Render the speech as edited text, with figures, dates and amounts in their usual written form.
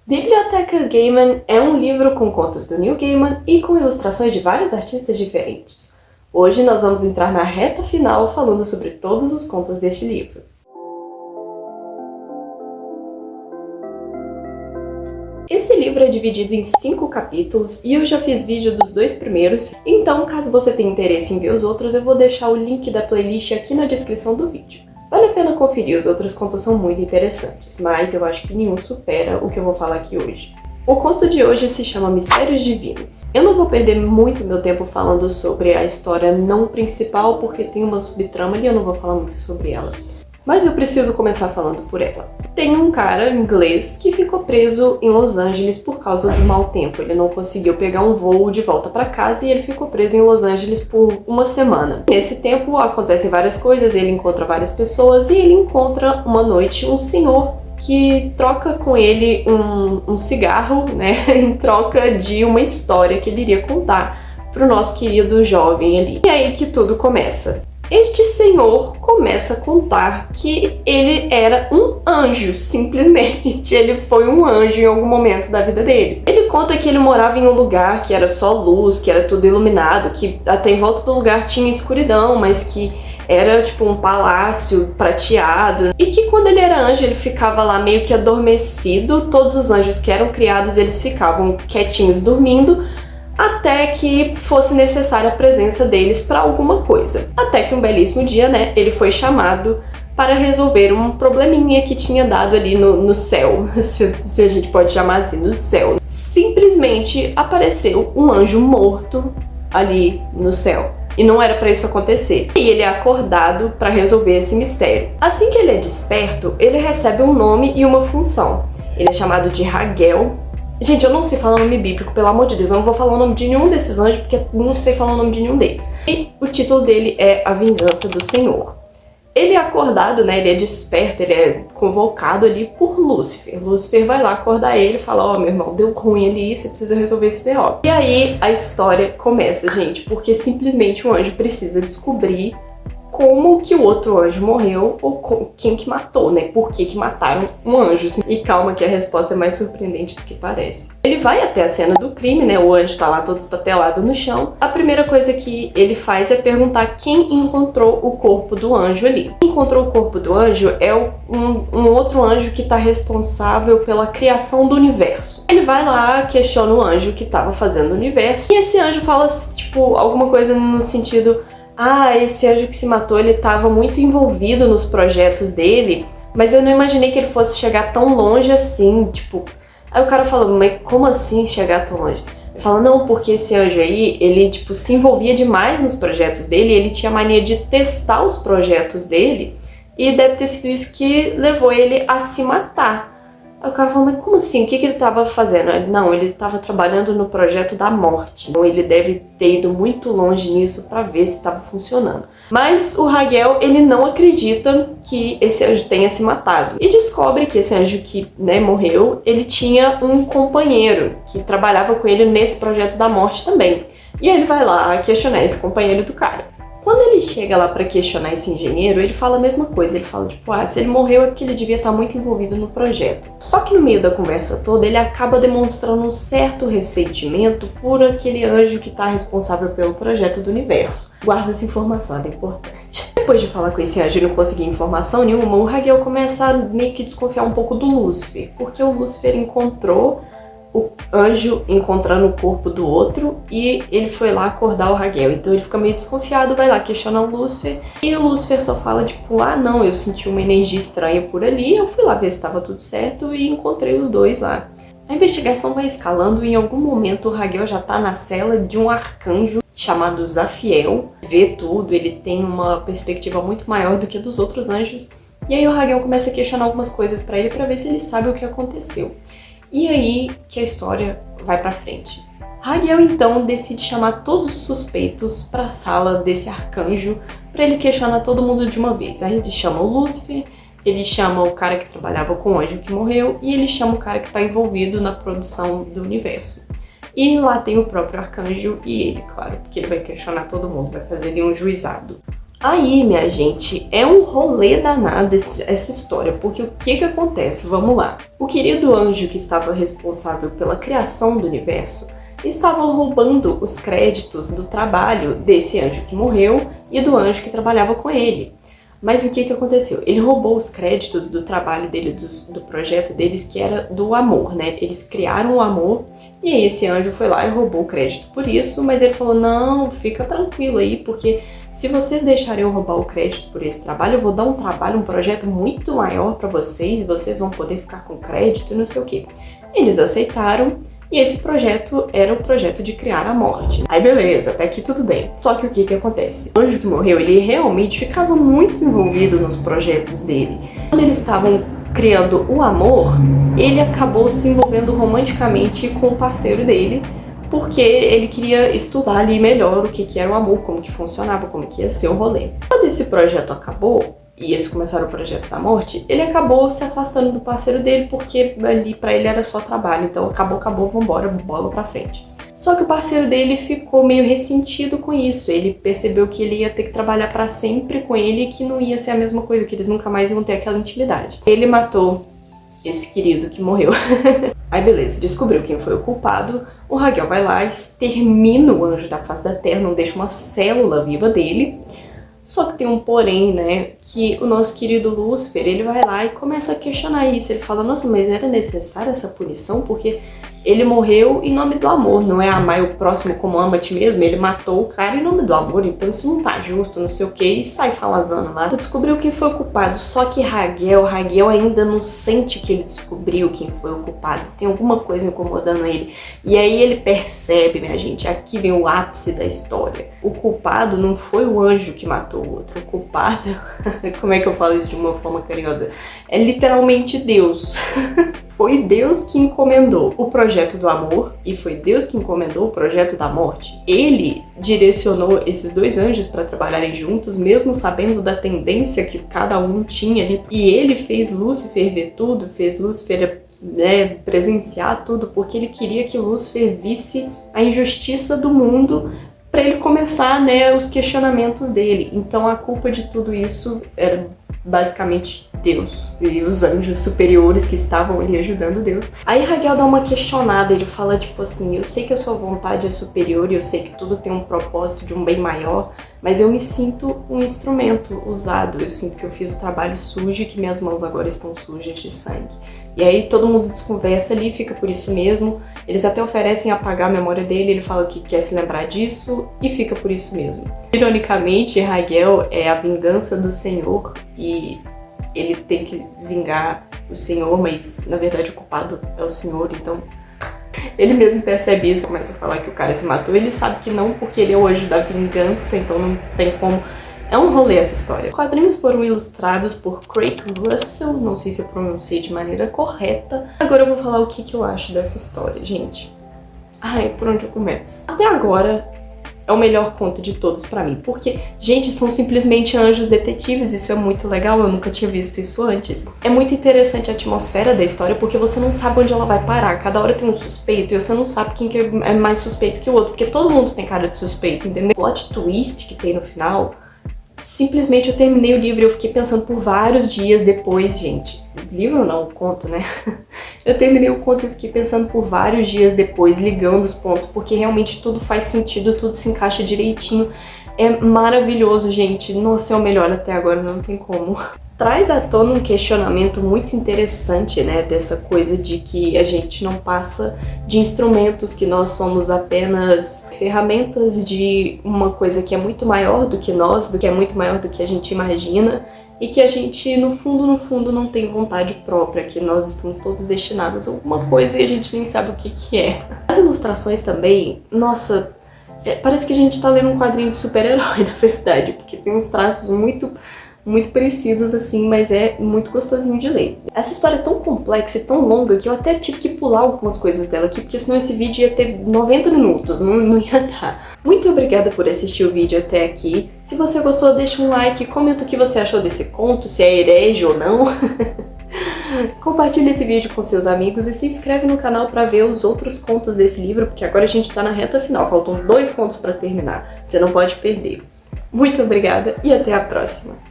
Biblioteca Gaiman é um livro com contos do Neil Gaiman e com ilustrações de vários artistas diferentes. Hoje nós vamos entrar na reta final falando sobre todos os contos deste livro. Esse livro é dividido em 5 capítulos e eu já fiz vídeo dos 2 primeiros, então caso você tenha interesse em ver os outros, eu vou deixar o link da playlist aqui na descrição do vídeo. Vale a pena conferir, os outros contos são muito interessantes, mas eu acho que nenhum supera o que eu vou falar aqui hoje. O conto de hoje se chama Mistérios Divinos. Eu não vou perder muito meu tempo falando sobre a história não principal, porque tem uma subtrama e eu não vou falar muito sobre ela. Mas eu preciso começar falando por ela. Tem um cara inglês que ficou preso em Los Angeles por causa do mau tempo. Ele não conseguiu pegar um voo de volta para casa e ele ficou preso em Los Angeles por uma semana. Nesse tempo acontecem várias coisas, ele encontra várias pessoas e ele encontra uma noite um senhor que troca com ele um cigarro, né, em troca de uma história que ele iria contar pro nosso querido jovem ali. E aí que tudo começa. Este senhor começa a contar que ele era um anjo, simplesmente. Ele foi um anjo em algum momento da vida dele. Ele conta que ele morava em um lugar que era só luz, que era tudo iluminado, que até em volta do lugar tinha escuridão, mas que era tipo um palácio prateado. E que quando ele era anjo, ele ficava lá meio que adormecido. Todos os anjos que eram criados, eles ficavam quietinhos dormindo, até que fosse necessária a presença deles para alguma coisa. Até que um belíssimo dia, né, ele foi chamado para resolver um probleminha que tinha dado ali no céu, se a gente pode chamar assim, no céu. Simplesmente apareceu um anjo morto ali no céu. E não era para isso acontecer. E ele é acordado para resolver esse mistério. Assim que ele é desperto, ele recebe um nome e uma função. Ele é chamado de Raguel. Gente, eu não sei falar o nome bíblico, pelo amor de Deus, eu não vou falar o nome de nenhum desses anjos, porque eu não sei falar o nome de nenhum deles. E o título dele é A Vingança do Senhor. Ele é acordado, né, ele é desperto, ele é convocado ali por Lúcifer. Lúcifer vai lá acordar ele e fala, ó, meu irmão, deu ruim ali, você precisa resolver esse BO. E aí a história começa, gente, porque simplesmente o anjo precisa descobrir como que o outro anjo morreu ou quem que matou, né? Por que mataram um anjo? E calma que a resposta é mais surpreendente do que parece. Ele vai até a cena do crime, né? O anjo tá lá todo estatelado no chão. A primeira coisa que ele faz é perguntar quem encontrou o corpo do anjo ali. Quem encontrou o corpo do anjo é um outro anjo que tá responsável pela criação do universo. Ele vai lá, questiona o anjo que tava fazendo o universo. E esse anjo fala, tipo, alguma coisa no sentido... Ah, esse anjo que se matou, ele estava muito envolvido nos projetos dele, mas eu não imaginei que ele fosse chegar tão longe assim, tipo... Aí o cara falou, mas como assim chegar tão longe? Ele fala, não, porque esse anjo aí, ele, tipo, se envolvia demais nos projetos dele, ele tinha mania de testar os projetos dele, e deve ter sido isso que levou ele a se matar. Aí o cara falou, mas como assim? O que ele estava fazendo? Não, ele estava trabalhando no projeto da morte. Então ele deve ter ido muito longe nisso para ver se estava funcionando. Mas o Raguel, ele não acredita que esse anjo tenha se matado. E descobre que esse anjo que, né, morreu, ele tinha um companheiro que trabalhava com ele nesse projeto da morte também. E aí ele vai lá questionar esse companheiro do cara. Quando ele chega lá pra questionar esse engenheiro, ele fala a mesma coisa. Ele fala, tipo, se ele morreu é porque ele devia estar muito envolvido no projeto. Só que no meio da conversa toda, ele acaba demonstrando um certo ressentimento por aquele anjo que tá responsável pelo projeto do universo. Guarda essa informação, é importante. Depois de falar com esse anjo e não conseguir informação nenhuma, o Raguel começa a meio que desconfiar um pouco do Lúcifer. Porque o Lúcifer encontrou o anjo encontrando o corpo do outro e ele foi lá acordar o Raguel. Então ele fica meio desconfiado, vai lá questionar o Lúcifer e o Lúcifer só fala tipo, não, eu senti uma energia estranha por ali, eu fui lá ver se estava tudo certo e encontrei os dois lá. A investigação vai escalando e em algum momento o Raguel já tá na cela de um arcanjo chamado Zafiel, vê tudo, ele tem uma perspectiva muito maior do que a dos outros anjos. E aí o Raguel começa a questionar algumas coisas pra ele pra ver se ele sabe o que aconteceu. E aí que a história vai pra frente. Raguel então decide chamar todos os suspeitos pra sala desse arcanjo pra ele questionar todo mundo de uma vez. Aí ele chama o Lúcifer, ele chama o cara que trabalhava com o anjo que morreu e ele chama o cara que tá envolvido na produção do universo. E lá tem o próprio arcanjo e ele, claro, porque ele vai questionar todo mundo, vai fazer ali um juizado. Aí, minha gente, é um rolê danado essa história, porque o que acontece? Vamos lá. O querido anjo que estava responsável pela criação do universo estava roubando os créditos do trabalho desse anjo que morreu e do anjo que trabalhava com ele. Mas o que aconteceu? Ele roubou os créditos do trabalho dele, do projeto deles, que era do amor, né? Eles criaram o amor e aí esse anjo foi lá e roubou o crédito por isso, mas ele falou, não, fica tranquilo aí, porque se vocês deixarem eu roubar o crédito por esse trabalho, eu vou dar um trabalho, um projeto muito maior pra vocês e vocês vão poder ficar com crédito e não sei o quê. Eles aceitaram. E esse projeto era o projeto de criar a morte. Aí beleza, até aqui tudo bem. Só que o que acontece? O anjo que morreu, ele realmente ficava muito envolvido nos projetos dele. Quando eles estavam criando o amor, ele acabou se envolvendo romanticamente com o parceiro dele, porque ele queria estudar ali melhor o que era o amor, como que funcionava, como que ia ser o rolê. Quando esse projeto acabou, e eles começaram o projeto da morte, ele acabou se afastando do parceiro dele, porque ali pra ele era só trabalho, então acabou, vambora, bola pra frente. Só que o parceiro dele ficou meio ressentido com isso, ele percebeu que ele ia ter que trabalhar pra sempre com ele e que não ia ser a mesma coisa, que eles nunca mais iam ter aquela intimidade. Ele matou esse querido que morreu. Aí beleza, descobriu quem foi o culpado, o Raguel vai lá, extermina o anjo da face da terra, não deixa uma célula viva dele. Só que tem um porém, né, que o nosso querido Lúcifer, ele vai lá e começa a questionar isso. Ele fala, nossa, mas era necessária essa punição? Porque ele morreu em nome do amor, não é amar o próximo como ama a ti mesmo. Ele matou o cara em nome do amor, então isso não tá justo, não sei o que, e sai falazando lá. Você descobriu quem foi o culpado, só que Raguel ainda não sente que ele descobriu quem foi o culpado. Tem alguma coisa incomodando ele. E aí ele percebe, minha gente, aqui vem o ápice da história. O culpado não foi o anjo que matou o outro, o culpado, como é que eu falo isso de uma forma carinhosa? É literalmente Deus. Foi Deus que encomendou o projeto do amor e foi Deus que encomendou o projeto da morte. Ele direcionou esses dois anjos para trabalharem juntos, mesmo sabendo da tendência que cada um tinha ali. E ele fez Lúcifer ver tudo, fez Lúcifer presenciar tudo, porque ele queria que Lúcifer visse a injustiça do mundo para ele começar, os questionamentos dele. Então a culpa de tudo isso era basicamente Deus e os anjos superiores que estavam ali ajudando Deus. Aí Raguel dá uma questionada, ele fala tipo assim, eu sei que a sua vontade é superior e eu sei que tudo tem um propósito de um bem maior, mas eu me sinto um instrumento usado, eu sinto que eu fiz o trabalho sujo e que minhas mãos agora estão sujas de sangue. E aí todo mundo desconversa ali, fica por isso mesmo. Eles até oferecem apagar a memória dele, ele fala que quer se lembrar disso e fica por isso mesmo. Ironicamente, Raguel é a vingança do Senhor e ele tem que vingar o Senhor, mas na verdade o culpado é o Senhor, então ele mesmo percebe isso, começa a falar que o cara se matou. Ele sabe que não, porque ele é o anjo da vingança, então não tem como. É um rolê essa história. Os quadrinhos foram ilustrados por Craig Russell, não sei se eu pronunciei de maneira correta. Agora eu vou falar o que eu acho dessa história, gente. Ai, por onde eu começo? Até agora é o melhor conto de todos pra mim, porque, gente, são simplesmente anjos detetives, isso é muito legal, eu nunca tinha visto isso antes. É muito interessante a atmosfera da história, porque você não sabe onde ela vai parar, cada hora tem um suspeito e você não sabe quem que é mais suspeito que o outro, porque todo mundo tem cara de suspeito, entendeu? O plot twist que tem no final... Simplesmente eu terminei o livro e eu fiquei pensando por vários dias depois, gente. Livro não, o conto, né? Eu terminei o conto e fiquei pensando por vários dias depois, ligando os pontos, porque realmente tudo faz sentido, tudo se encaixa direitinho. É maravilhoso, gente. Nossa, é o melhor até agora, não tem como. Traz à tona um questionamento muito interessante, né, dessa coisa de que a gente não passa de instrumentos, que nós somos apenas ferramentas de uma coisa que é muito maior do que nós, do que é muito maior do que a gente imagina, e que a gente, no fundo, não tem vontade própria, que nós estamos todos destinados a alguma coisa e a gente nem sabe o que é. As ilustrações também, nossa, parece que a gente tá lendo um quadrinho de super-herói, na verdade, porque tem uns traços muito parecidos assim, mas é muito gostosinho de ler. Essa história é tão complexa e tão longa que eu até tive que pular algumas coisas dela aqui, porque senão esse vídeo ia ter 90 minutos, não ia dar. Muito obrigada por assistir o vídeo até aqui. Se você gostou, deixa um like, comenta o que você achou desse conto, se é herege ou não. Compartilhe esse vídeo com seus amigos e se inscreve no canal para ver os outros contos desse livro, porque agora a gente tá na reta final, faltam 2 contos para terminar, você não pode perder. Muito obrigada e até a próxima!